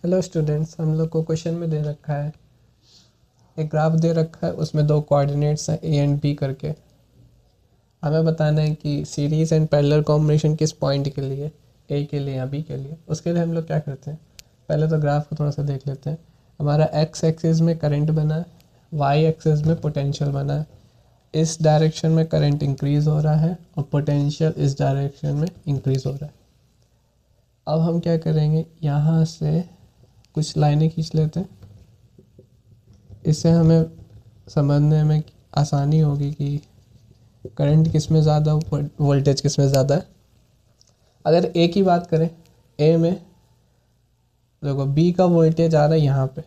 Hello students, हम लोग को क्वेश्चन में दे रखा है, एक ग्राफ दे रखा है, उसमें दो कोऑर्डिनेट्स हैं ए एंड बी करके। हमें बताना है कि सीरीज एंड पैरेलल कॉम्बिनेशन किस पॉइंट के लिए, ए के लिए या बी के लिए। उसके लिए हम लोग क्या करते हैं, पहले तो ग्राफ को थोड़ा सा देख लेते हैं। हमारा एक्स एक्सिस में करंट बना है, वाई एक्सिस में पोटेंशियल बना है। इस डायरेक्शन में करंट इंक्रीज़ हो रहा है और पोटेंशियल इस डायरेक्शन में इंक्रीज़ हो रहा है। अब हम क्या करेंगे, यहाँ से कुछ लाइनें खींच लेते हैं। इससे हमें समझने में आसानी होगी कि करंट किस में ज़्यादा, वोल्टेज किस में ज़्यादा है। अगर ए की बात करें, ए में देखो बी का वोल्टेज आ रहा है यहाँ पे,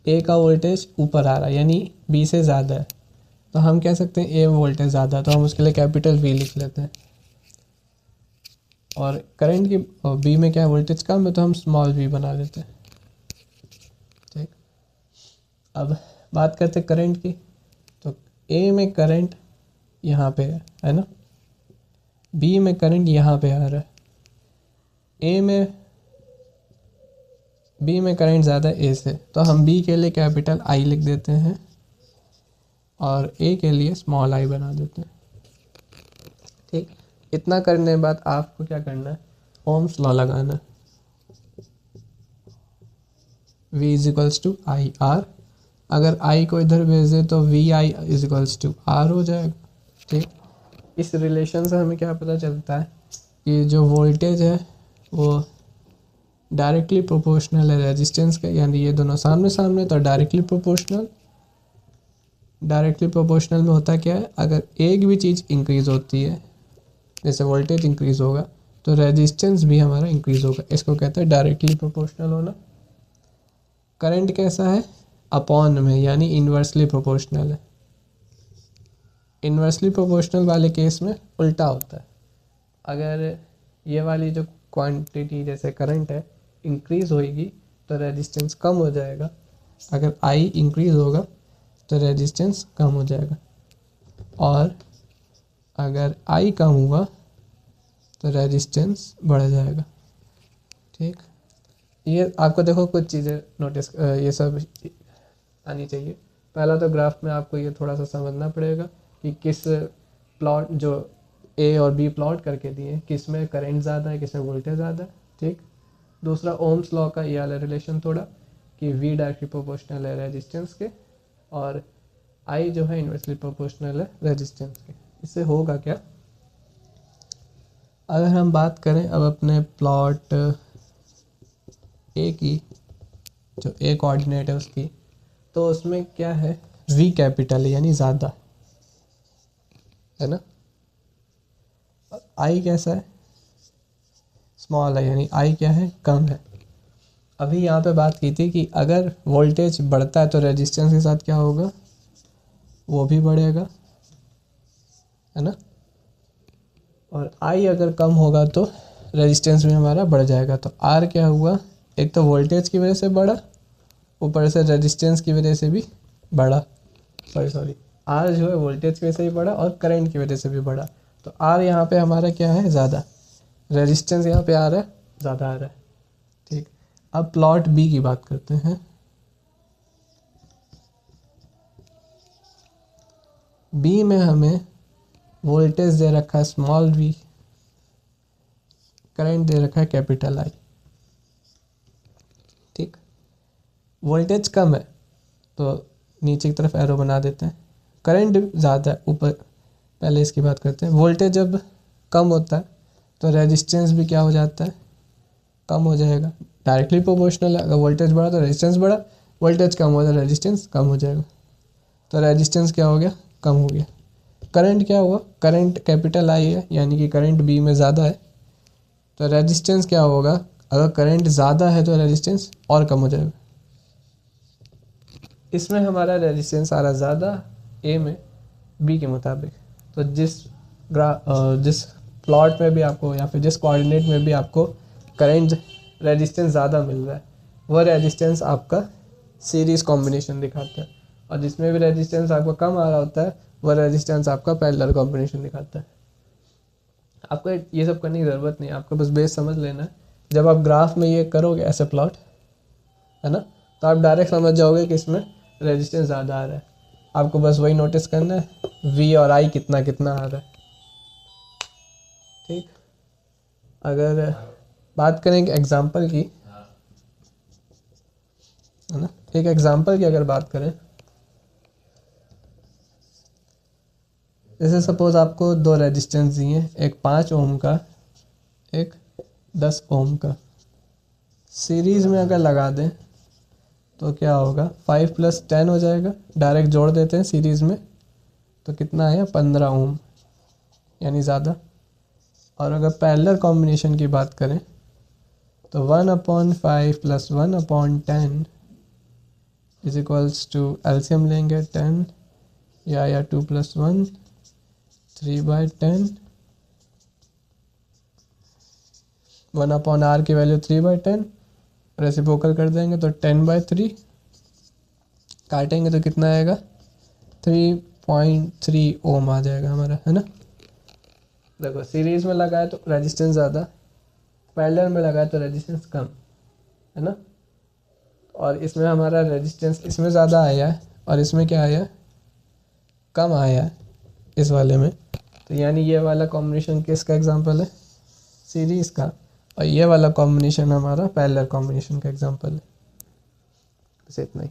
ए का वोल्टेज ऊपर आ रहा है यानी बी से ज़्यादा है, तो हम कह सकते हैं ए वोल्टेज ज़्यादा है, तो हम उसके लिए कैपिटल वी लिख लेते हैं। और करंट की बी में क्या वोल्टेज कम है, तो हम स्मॉल वी बना लेते हैं। ठीक, अब बात करते करंट की, तो ए में करंट यहाँ पे है ना, बी में करंट यहाँ पे आ रहा है। बी में करंट ज़्यादा है ए से, तो हम बी के लिए कैपिटल आई लिख देते हैं और ए के लिए स्मॉल आई बना देते हैं। ठीक, इतना करने के बाद आपको क्या करना है, ओम्स लॉ लगाना है। V is equals to I R. अगर I को इधर भेज दे तो V I is equals to R हो जाएगा। ठीक, इस रिलेशन से हमें क्या पता चलता है कि जो वोल्टेज है वो डायरेक्टली प्रोपोर्शनल है रेजिस्टेंस के, यानी ये दोनों सामने सामने, तो डायरेक्टली प्रोपोर्शनल। डायरेक्टली प्रोपोर्शनल में होता क्या है, अगर एक भी चीज़ इंक्रीज होती है, जैसे वोल्टेज इंक्रीज होगा तो रेजिस्टेंस भी हमारा इंक्रीज होगा। इसको कहते हैं डायरेक्टली प्रोपोर्शनल होना। करंट कैसा है, अपॉन में, यानी इन्वर्सली प्रोपोर्शनल है। इन्वर्सली प्रोपोर्शनल वाले केस में उल्टा होता है। अगर ये वाली जो क्वांटिटी जैसे करंट है इंक्रीज होएगी तो रेजिस्टेंस कम हो जाएगा, अगर आई इंक्रीज होगा तो रेजिस्टेंस कम हो जाएगा, और अगर आई कम हुआ तो रेजिस्टेंस बढ़ जाएगा। ठीक, ये आपको देखो कुछ चीज़ें नोटिस ये सब आनी चाहिए। पहला तो ग्राफ में आपको ये थोड़ा सा समझना पड़ेगा कि किस प्लॉट जो ए और बी प्लॉट करके दिए, किस में करंट ज़्यादा है, किस में वोल्टेज ज़्यादा है। ठीक, दूसरा ओम्स लॉ का ये वाला रिलेशन थोड़ा कि वी डायरेक्टली प्रोपोर्शनल है रेजिस्टेंस के और आई जो है इन्वर्सली प्रोपोर्शनल है रेजिस्टेंस के। इससे होगा क्या, अगर हम बात करें अब अपने प्लॉट ए की, जो ए कोऑर्डिनेट है उसकी, तो उसमें क्या है, वी कैपिटल है यानी ज़्यादा है ना। आई कैसा है, स्मॉल है यानी आई क्या है, कम है। अभी यहाँ पे बात की थी कि अगर वोल्टेज बढ़ता है तो रेजिस्टेंस के साथ क्या होगा, वो भी बढ़ेगा, है ना। और आई अगर कम होगा तो रेजिस्टेंस भी हमारा बढ़ जाएगा। तो आर क्या हुआ, एक तो वोल्टेज की वजह से बढ़ा, ऊपर से रेजिस्टेंस की वजह से भी बढ़ा। सॉरी आर जो है वोल्टेज की वजह से भी बढ़ा और करंट की वजह से भी बढ़ा। तो आर यहाँ पे हमारा क्या है, ज़्यादा, रेजिस्टेंस यहाँ पे आ रहा है, ज़्यादा आ रहा है। ठीक, अब प्लॉट बी की बात करते हैं। बी में हमें वोल्टेज दे रखा है स्मॉल वी, करंट दे रखा है कैपिटल आई। ठीक, वोल्टेज कम है तो नीचे की तरफ एरो बना देते हैं, करंट ज़्यादा है ऊपर। पहले इसकी बात करते हैं, वोल्टेज जब कम होता है तो रेजिस्टेंस भी क्या हो जाता है, कम हो जाएगा। डायरेक्टली प्रोपोर्शनल है, अगर वोल्टेज बढ़ा तो रेजिस्टेंस बढ़ा, वोल्टेज कम हो तो रेजिस्टेंस कम हो जाएगा। तो रेजिस्टेंस क्या हो गया, कम हो गया। करंट क्या हुआ, करंट कैपिटल आई है यानी कि करंट बी में ज़्यादा है, तो रेजिस्टेंस क्या होगा, अगर करंट ज़्यादा है तो रेजिस्टेंस और कम हो जाएगा। इसमें हमारा रेजिस्टेंस आ रहा ज़्यादा ए में बी के मुताबिक। तो जिस प्लॉट में भी आपको या फिर जिस कोऑर्डिनेट में भी आपको करंट रेजिस्टेंस ज़्यादा मिल रहा है, वह रेजिस्टेंस आपका सीरीज़ कॉम्बिनेशन दिखाता है, और जिसमें भी रेजिस्टेंस आपको कम आ रहा होता है वह रेजिस्टेंस आपका पैरेलल कॉम्बिनेशन दिखाता है। आपको ये सब करने की ज़रूरत नहीं है, आपको बस बेस समझ लेना है जब आप ग्राफ में ये करोगे ऐसे प्लॉट, है ना, तो आप डायरेक्ट समझ जाओगे कि इसमें रेजिस्टेंस ज़्यादा आ रहा है। आपको बस वही नोटिस करना है वी और आई कितना कितना आ रहा है। ठीक, अगर बात करें एग्जांपल की, है ना, एक एग्जांपल की अगर बात करें, जैसे सपोज आपको दो रेजिस्टेंस दिए, एक 5 ओम का, एक 10 ओम का। सीरीज़ में अगर लगा दें तो क्या होगा, 5 + 10 हो जाएगा। डायरेक्ट जोड़ देते हैं सीरीज़ में तो कितना आया, 15 ओम, यानी ज़्यादा। और अगर पैरेलल कॉम्बिनेशन की बात करें तो 1/5 + 1/10 इज इक्वल्स टू, एलसीएम लेंगे 10 या 2 + 1 3/10, 1/r की वैल्यू 3/10, रेसिप्रोकल कर देंगे तो 10/3, काटेंगे तो कितना आएगा, 3.3 ओम आ जाएगा हमारा, है ना। देखो सीरीज़ में लगाए तो रेजिस्टेंस ज़्यादा, पैरेलल में लगाए तो रेजिस्टेंस कम, है ना। और इसमें हमारा रेजिस्टेंस इसमें ज़्यादा आया है और इसमें क्या आया, कम आया है इस वाले में। तो यानी ये वाला कॉम्बिनेशन किसका एग्जांपल है, सीरीज़ का, और ये वाला कॉम्बिनेशन हमारा पैरेलल कॉम्बिनेशन का एग्जांपल है। बस इतना ही।